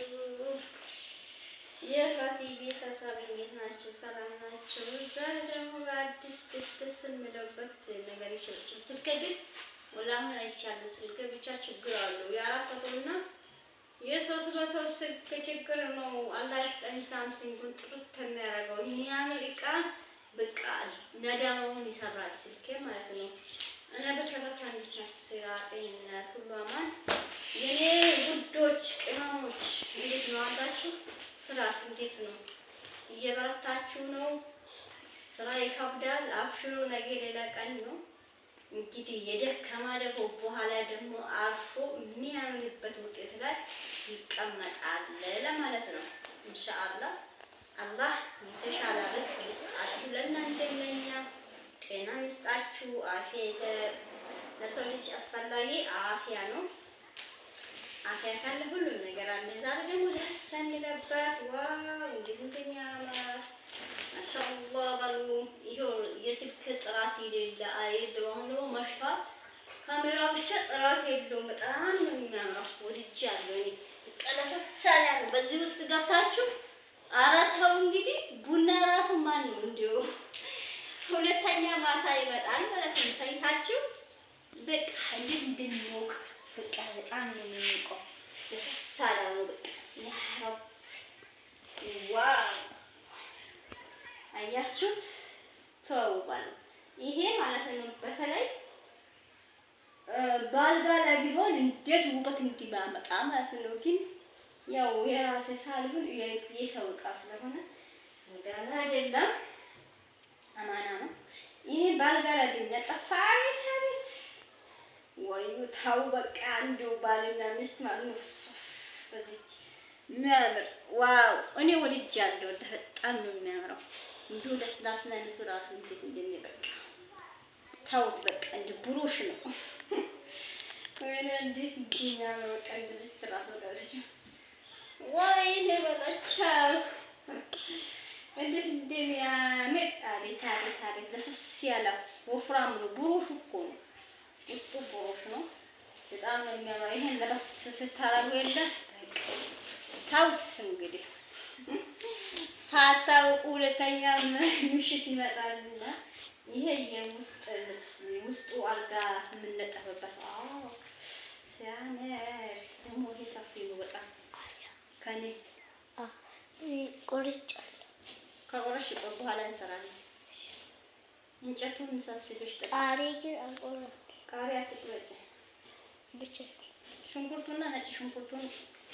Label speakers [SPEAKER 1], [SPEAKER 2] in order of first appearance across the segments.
[SPEAKER 1] ናችሁ? የፋቲ ቤተሰብ እንዴት ናችሁ? ሰላም ናችሁ? ዛሬ ደግሞ በአዲስ ደስ የምለውበት ነገር ይችላል። ስልኬ ግን ወላሂ አይቻለሁ። ስልኬ ብቻ ችግር አለው። የ400 እና የ300 ስልክ ችግር ነው። አላህ ይስጠኝ። ሳምሰንጉን ጥርት የሚያደርገው የሚያምር እቃ በቃ ነዳውን ይሰራል ስልኬ ማለት ነው። እና በተረፈ እንዴት ናችሁ? ስራ፣ ጤንነት ሁሉ አማን? የኔ ውዶች ቅመሞች እንዴት ነው አላችሁ? ስራስ እንዴት ነው? እየበረታችሁ ነው? ስራ ይከብዳል። አብሽሩ፣ ነገ ሌላ ቀን ነው። እንግዲህ የደከማ ደግሞ በኋላ ደግሞ አርፎ የሚያምርበት ውጤት ላይ ይቀመጣል ለማለት ነው። ኢንሻአላህ አላህ የተሻለ ሪዝቅ ይስጣችሁ ለእናንተ ለኛ ጤና ይስጣችሁ። አፊያ ለሰው ልጅ አስፈላጊ አፊያ ነው። አፊያ ካለ ሁሉም ነገር አለ። ዛሬ ደግሞ ደስ የሚለበት ዋው እንዴት እንደሚያምር ማሻአላህ ባሉ ይሄው የስልክ ጥራት የሌለው አሁን ደግሞ መሽቷል። ካሜራ ብቻ ጥራት የለውም። በጣም ነው የሚያምረው። ወድጃለሁ እኔ ቀለሰሳለ ነው። በዚህ ውስጥ ገብታችሁ አራታው እንግዲህ ቡና ራሱ ማን ነው እንዲሁ ሁለተኛ ማታ ይመጣል ማለት ነው። ታይታችሁ በቃ እንዴት እንደሚሞቅ በቃ በጣም ነው የሚሞቀው። የሰሳለ ነው በቃ ያ ረብ ዋው አያችሁት? ተውባል ይሄ ማለት ነው። በተለይ ባልጋ ላይ ቢሆን እንዴት ውበት እንዲማመጣ ማለት ነው። ግን ያው የራሴ ሳልሆን የሰው ዕቃ ስለሆነ ወዳላ አይደለም አማና ነው። ይሄ ባልጋ ላይ ቢነጠፍ አቤት ወይ ታው በቃ እንደው ባልና ሚስት ማለት ነው። በዚች የሚያምር ዋው እኔ ወድጃለሁ። በጣም ነው የሚያምረው። እንደው ለስላስነቱ ራሱ እንዴት እንደሚበቃ ታውት በቃ እንደ ብሩሽ ነው። ወይኔ እንዴት እንደሚያምር በቃ እንደዚህ ራሱ ጋርሽ ወይኔ በላቸው እንዴት እንደሚያምር አቤት አቤት አቤት። ለስስ ያለ ወፍራም ነው። ብሩሽ እኮ ነው። ውስጡ ብሩሽ ነው። በጣም ነው የሚያምረው። ይሄን ለበስ ስታረጉ የለ ታውት እንግዲህ ሳታውቁ ሁለተኛ ምሽት ይመጣልና ይሄ የውስጥ ልብስ ውስጡ አልጋ የምንለጠፍበት ሲያምር ደግሞ ይሄ ሰፊ ነው በጣም ከኔ ቆርጫለሁ። ከቆረሽ በኋላ እንሰራለን። እንጨቱን ሰብስበሽ ቃሪ ግን አልቆረጥኩም። ቃሪ አትቆረጭ ብቻ ሽንኩርቱና ነጭ ሽንኩርቱን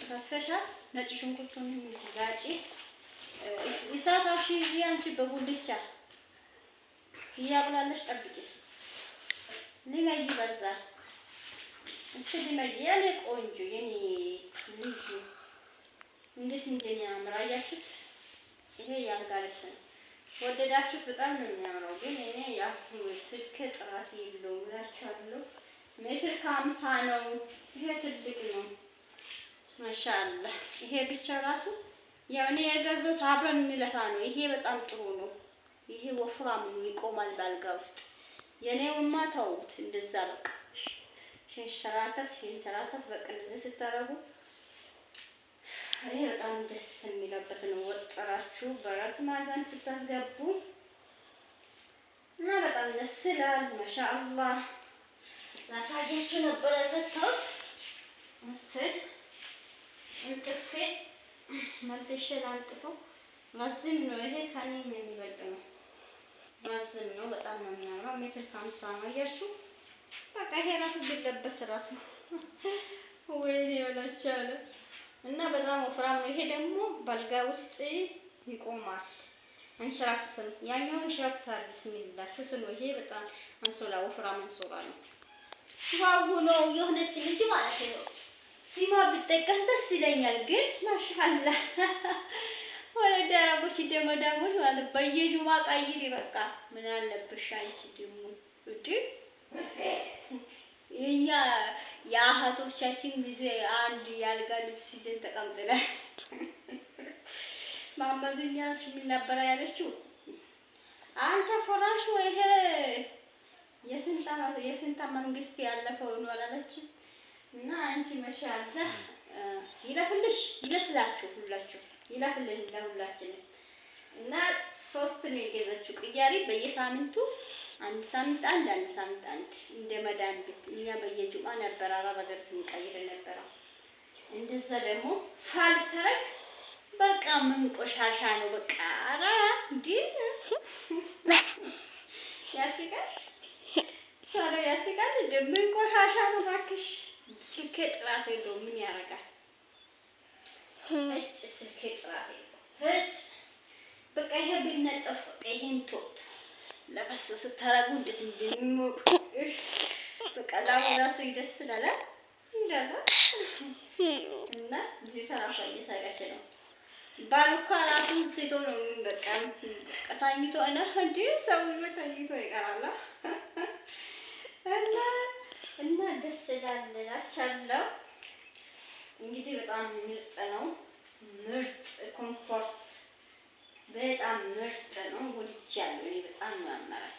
[SPEAKER 1] ከትፈሻል። ነጭ ሽንኩርቱን ጋጪ እሳት አሽጂ አንቺ በጉልቻ እያብላለሽ ጠብቂ። ሊመጂ በዛ እስቲ ሊመጂ ያለ ቆንጆ የኔ ልጅ እንዴት እንደሚያምር አያችሁት? ይሄ ያልጋ ልብስ ነው። ወደዳችሁት? በጣም ነው የሚያምረው። ግን እኔ ያው ስልክ ጥራት የለውም እላችኋለሁ። ሜትር ከ50 ነው። ይሄ ትልቅ ነው ማሻአላህ። ይሄ ብቻ ራሱ ያው እኔ የገዛሁት አብረን እንለፋ ነው። ይሄ በጣም ጥሩ ነው። ይሄ ወፍራም ነው፣ ይቆማል ባልጋ ውስጥ። የኔውማ ተውት እንደዛ በቃ ሽንሸራተፍ በቃ እንደዚህ ስታረጉ ይሄ በጣም ደስ የሚለበት ነው። ወጥራችሁ በራት ማዛን ስታስገቡ እና በጣም ደስ ይላል። ማሻአላህ ላሳያችሁ ነበር የፈታሁት። እስቲ እንጥፌ መልሼ ላንጥፈው። ማዝም ነው ይሄ ከኔ የሚበልጥ ነው። ማዝም ነው። በጣም ነው የሚያምረው። ሜትር ከ50 ነው አያችሁ። በቃ ይሄ ራሱ ቢለበስ ራሱ ወይኔ ወላቻለ እና በጣም ወፍራም ነው። ይሄ ደግሞ ባልጋ ውስጥ ይቆማል። አንሸራትተን ያኛው አንሸራትታል። ቢስሚላህ ስስ ነው። ይሄ በጣም አንሶላ ወፍራም አንሶላ ነው። ዋው ነው የሆነች ልጅ ማለት ነው። ሲማ ብትጠቀስ ደስ ይለኛል። ግን ማሻአላህ ወለደ አረቦች ደመዳሞች ማለት በየጁማ ቀይሪ በቃ ምን አለብሽ አንቺ ደግሞ እጪ የኛ የአህቶቻችን ጊዜ አንድ ያልጋ ልብስ ይዘን ተቀምጠናል። ማማዝኛሽ ምን ነበር ያለችው? አንተ ፍራሹ ይሄ የስንት መንግስት ያለፈው ነው አላለችም? እና አንቺ መሻአላህ ይለፍልሽ ይለፍላችሁ ሁላችሁ ይለፍልን ለሁላችንም። እና 3 ነው የገዛችው ቅያሪ በየሳምንቱ አንድ ሳምንት አንድ እንደ መዳን ቤት እኛ በየጁምዓ ነበር አረብ ሀገር ስንቀይር ነበረው። እንደዛ ደግሞ ፋልተረክ በቃ ምን ቆሻሻ ነው በቃ ኧረ እንዴ ያሲቃል ሰረ ያሲቃል ምን ቆሻሻ ነው እባክሽ። ስልክ ጥራት የለውም ምን ያደርጋል እጭ ስልክ ጥራት የለውም እጭ በቃ ይሄ ቢነጠፍ በቃ ይሄን ቶት ለበስ ስታረጉ እንዴት እንደሚሞቅ በቃ ላውራሱ ይደስላል ይላል። እና ልጅቷ ራሷ እየሳቀች ነው። ባሉካ ራሱ ሲቶ ነው በቃ ታኝቶ እና እንዴ ሰው ታኝቶ ይቀራል። እና ደስ ይላል እላችኋለሁ። እንግዲህ በጣም ምርጥ ነው። ምርጥ ኮምፎርት በጣም ምርጥ ነው። ወድጃለሁ እኔ በጣም ነው ያመረኝ።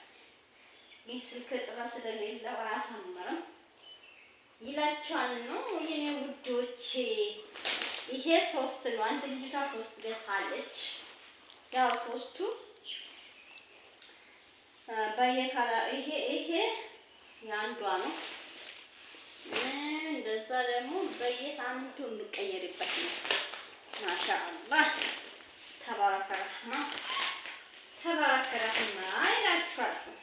[SPEAKER 1] ግን ስልክ ጥራት ስለሌለው አያሳምርም ይላችኋል ነው የኔ ውዶቼ። ይሄ 3 ነው። አንድ ልጅቷ 3 ገዝታለች። ያው 3ቱ በየካላ ይሄ የአንዷ ነው። እንደዛ ደግሞ በየሳምንቱ የሚቀየርበት ነው። ማሻአላህ ተባረከ ረህማ ይላችኋለሁ።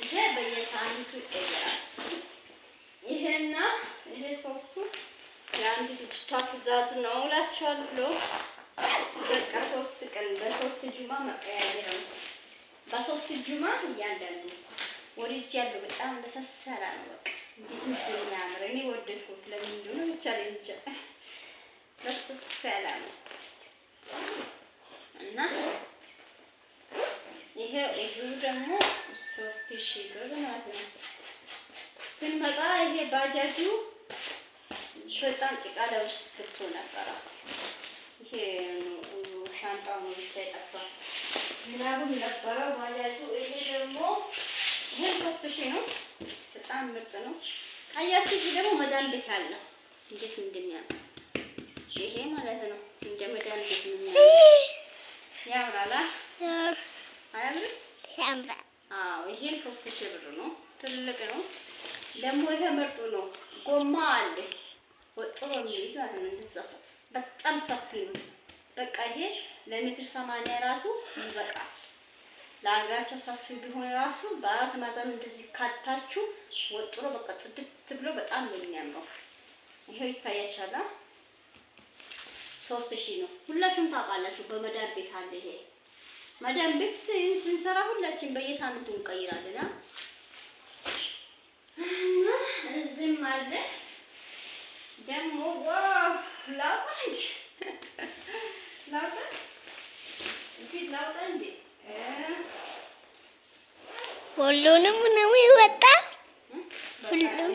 [SPEAKER 1] ይሄ በየሳምንቱ ይቀየራል። ይሄና ይሄ 3ቱ የአንድ ልጅቷ ትእዛዝ ነው እላችኋለሁ። በቃ 3 ቀን በ3 ጁማ መቀያየር ነው። በ3 ጁማ እያንዳንዱ ወድጃለሁ። በጣም ለሰሰራ ነው በቃ እንዴት እንደሚያምር እኔ ወደድኩት። ለምን እንደሆነ ብቻ ለምንጭ ለሰሰራ ነው። እና ይሄ ደግሞ 3000 ብር ማለት ነው። ስንመጣ ይሄ ባጃጁ በጣም ጭቃ ውስጥ ገብቶ ነበር። ይሄ ሻንጣው ነው ብቻ የጠፋ ዝናቡም ነበረ ባጃጁ። ይሄ ደግሞ ይሄ 3000 ነው። በጣም ምርጥ ነው። አያችሁ ይሄ ደግሞ መዳን ቤት አለው። እንዴት እንደሚያምር ይሄ ማለት ነው። እንደ መዳን ቤት ነው ያምራል። አያምርም? ያምራል። አዎ ይሄም 3000 ብር ነው። ትልቅ ነው ደግሞ ይሄ ምርጡ ነው። ጎማ አለ ወጥሮ የሚይዝ ማለት ነው። እንደዛ በጣም ሰፊ ነው። በቃ ይሄ ለሜትር 80 ራሱ ይበቃል። ለአልጋቸው ሰፊ ቢሆን ራሱ በአራት ማዕዘን እንደዚህ ካታችሁ ወጥሮ በቃ ጽድት ብሎ በጣም ነው የሚያምረው። ይሄው ይታያችኋል። 3000 ነው። ሁላችሁም ታውቃላችሁ በመዳን ቤት አለ። ይሄ መዳን ቤት ስንሰራ ሁላችን በየሳምንቱ እንቀይራለን። እና እዚህም አለ ደግሞ ዋው ላውጣ እንዴ
[SPEAKER 2] ሁሉንም ነው ይወጣ ሁሉም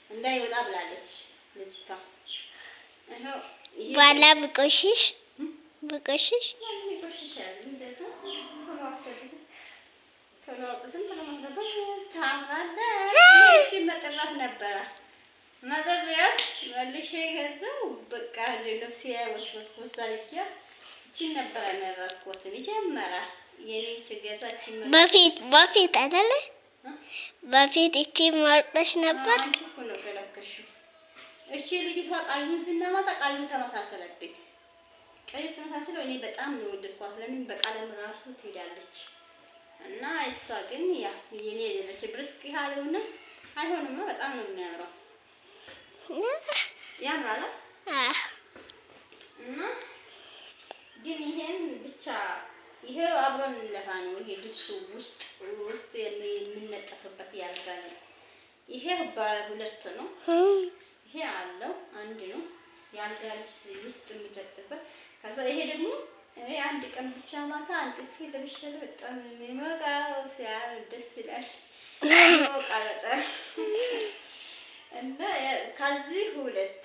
[SPEAKER 1] እንዳይወጣ ብላለች ልጅቷ።
[SPEAKER 2] ባላ ብቆሽሽ
[SPEAKER 1] እንደዛ ቶሎ አውጥተን ታምራለች። መጥራት ነበረ መጥሪያት መልሼ ገዛው በቃ ለነፍሴ ወስወስ አድርጊያ እቺን ነበር ያመረጥኩት። መጀመሪያ የኔ ስገዛች
[SPEAKER 2] በፊት አይደለ በፊት እቺ ማርጠሽ ነበር።
[SPEAKER 1] አንቺ እኮ ነው ከለከሽው። እቺ ልጅቷ ቃሉን ስናመጣ ቃሉን ተመሳሰለብኝ። ቀይ ተመሳሰለው እኔ በጣም ነው ወደድኳት። ለምን በቃለም ራሱ ትሄዳለች። እና እሷ ግን ያ የኔ አይደለች ብርስክ ያለውና አይሆንማ። በጣም ነው የሚያምረው። ያምራል። እና ግን ይሄን ብቻ ይሄ አብረን ለፋ ነው። ይሄ ልብሱ ውስጥ የምንነጠፍበት ያልጋ ነው። ይሄ በሁለት ነው። ይሄ አለው አንድ ነው ያልጋ ልብስ ውስጥ የሚለጥበት። ከዛ ይሄ ደግሞ እኔ አንድ ቀን ብቻ ማታ አንጥፌ ለብሻለሁ። በጣም የሚሞቀው ሲያምር ደስ ይላል። ሞቃለጠ እና ከዚህ ሁለት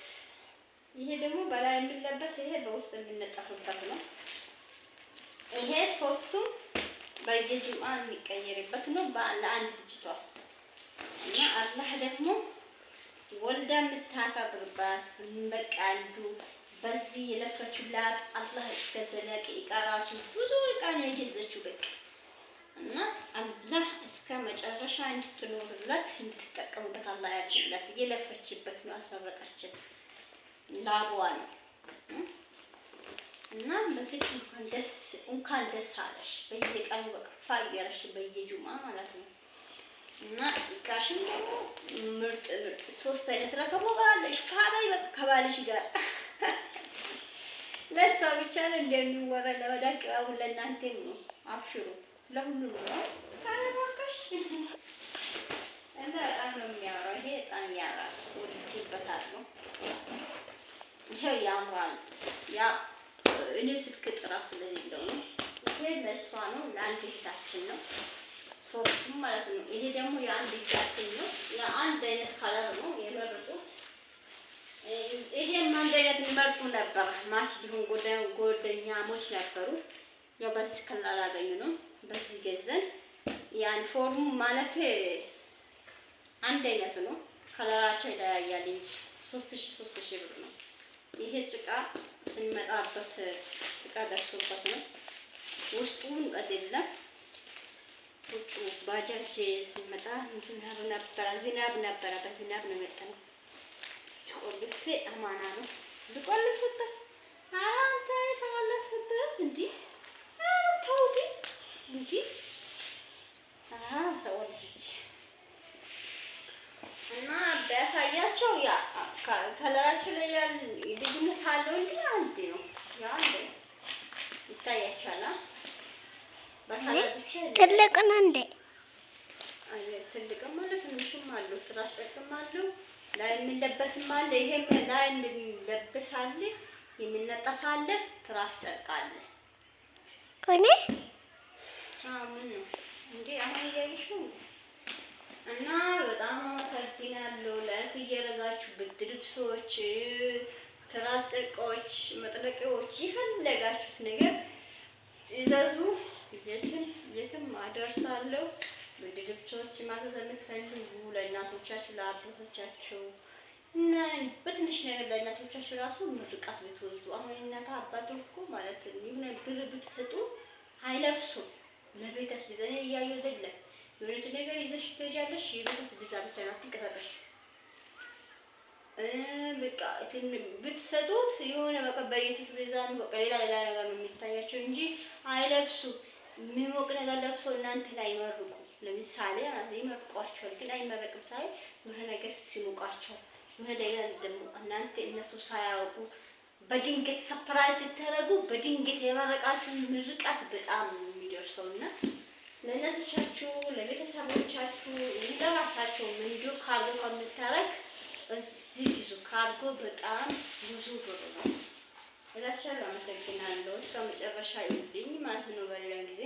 [SPEAKER 1] ይሄ ደግሞ በላይ የሚለበስ ይሄ በውስጥ የሚነጠፍበት ነው። ይሄ 3ቱም በየጁምዓ የሚቀየርበት ነው ለአንድ ልጅቷ። እና አላህ ደግሞ ወልዳ የምታከብርባት በቃ እንዱ በዚህ የለፈችላት አላህ እስከ ዘላቂ እቃ ራሱ ብዙ እቃ ነው የገዘችው በቃ እና አላህ እስከ መጨረሻ እንድትኖርላት እንድትጠቀምበት አላህ ያድርግላት። እየለፈችበት ነው አሰረቀችን ላቧ ነው እና በዚህ እንኳን ደስ አለሽ በየቀኑ በቅፋ እየረሽ በየጁማ ማለት ነው። እና እቃሽን ደግሞ ምርጥ 3 አይነት ረከቦባለሽ ፋባይ በቃ ከባልሽ ጋር ለሷ ብቻ ነው እንደሚወራ ለወዳቅ አሁን ለእናንተም ነው። አብሽሩ ለሁሉ ነው። ታረጋሽ እና በጣም ነው የሚያወራው። ይሄ በጣም ያራል ወድጄበታለሁ። ይሄ ያምራል። ያ እኔ ስልክ ጥራት ስለሌለው ነው። ይሄ ለሷ ነው ለአንድ እህታችን ነው። ሶስቱም ማለት ነው። ይሄ ደግሞ የአንድ እህታችን ነው። የአንድ አይነት ከለር ነው የመረጡት። ይሄም አንድ አይነት የሚመርጡ ነበር። ማች ቢሆን ጓደኛሞች ነበሩ። ያው በዚህ ከለር አላገኙ ነው። በዚህ ገዘን ያን ፎርሙ ማለት አንድ አይነት ነው። ከለራቸው ይለያያል እንጂ 3000 ብር ነው። ይሄ ጭቃ ስንመጣበት ጭቃ ደርሶበት ነው። ውስጡን አይደለም ውጩ ባጃጅ ስንመጣ ዝናብ ነበረ። በዝናብ ነው የመጣነው። ሲቆልፍ አማና ነው ልቆልፍበት። አንተ ተቆልፍበት እንዴ ተውቢ እንዴ ሰውልጅ እና ቢያሳያቸው ያ ከለራቸው ላይ ያለ ልዩነት አለው እንዴ አንድ ነው። ያ አንድ ይታያችኋል። በከለር ብቻ
[SPEAKER 2] ትልቅ ነው እንዴ?
[SPEAKER 1] ትልቅም ማለት ትንሽም አለው። ትራስ ጨርቅም አለው። ላይ የሚለበስም አለ። ይሄም ላይ የሚለበስ አለ። የሚነጠፍ አለ። ትራስ ጨርቅ አለ።
[SPEAKER 2] ኮኔ
[SPEAKER 1] ምን ነው እንዴ አሁን እያየሽው እና በጣም አመሰግናለሁ። ላይክ እያደረጋችሁ ብርድ ልብሶች፣ ትራስ ጨርቆች፣ መጥለቂያዎች የፈለጋችሁት ነገር ይዘዙ። የትም አደርሳለሁ። ብርድ ልብሶች ማዘዝ የምትፈልጉ ለእናቶቻችሁ ለአባቶቻችሁ እና በትንሽ ነገር ለእናቶቻችሁ ራሱ ምርቃት ብትወስዱ አሁን እናት አባቱ እኮ ማለት ነው የሆነ ብር ብትሰጡ አይለብሱም። ለቤተሰብ ዘኔ እያዩ አይደለም የሆነች ነገር ይዘሽ ትሄጃለሽ። የቤተሰብ ብቻ ነው አትንቀሳቀሽ። በቃ ብትሰጡት የሆነ በቃ በቤተሰብ ነው በቃ ሌላ ነገር ነው የሚታያቸው እንጂ አይለብሱም። የሚሞቅ ነገር ለብሰው እናንተ ላይ ይመርቁ። ለምሳሌ ይመርቋቸዋል፣ ግን አይመረቅም ሳይ የሆነ ነገር ሲሞቃቸው የሆነ ነገር ደግሞ እናንተ እነሱ ሳያውቁ በድንገት ሰፕራይዝ ሲታረጉ በድንገት የመረቃችሁ ምርቃት በጣም የሚደርሰውና ለእናቶቻችሁ ለቤተሰቦቻችሁ እንደራሳቸው ምንድነው ካርጎ ከምታረግ እዚህ ይዙ። ካርጎ በጣም ብዙ ብር ነው እላችኋለሁ። አመሰግናለሁ። እስከ መጨረሻ ይልኝ ማለት ነው። በሌላ ጊዜ